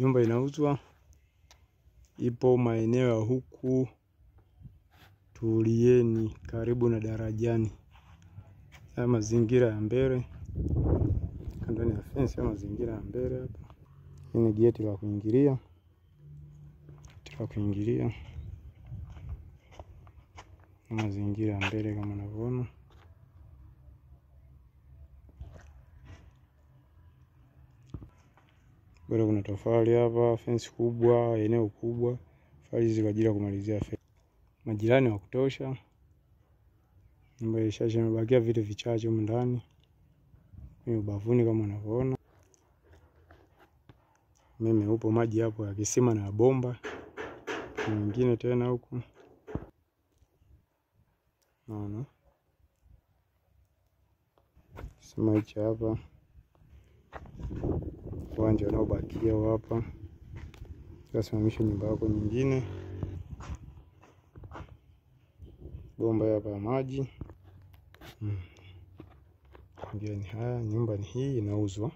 Nyumba inauzwa, ipo maeneo ya huku Tulieni, karibu na Darajani. Haya mazingira ya mbele, kando ya fence ya mazingira ya mbele hapa. Hii ni geti la kuingilia. Mazingira ya mbele kama unavyoona. Bado kuna tofali hapa, fence kubwa, eneo kubwa. Tofali hizi kwa ajili ya kumalizia fence. Majirani wa kutosha. Nyumba imebakia vitu vichache humu ndani. Kwenye ubavuni kama unavyoona. Umeme upo, maji hapo ya kisima na bomba. Nyingine tena huku. Naona. Kisima hichi hapa. Uwanja unaobakia hapa. Kasimamisha nyumba yako nyingine. Bomba hapa ya maji. Ndio ni haya, nyumba ni hii inauzwa.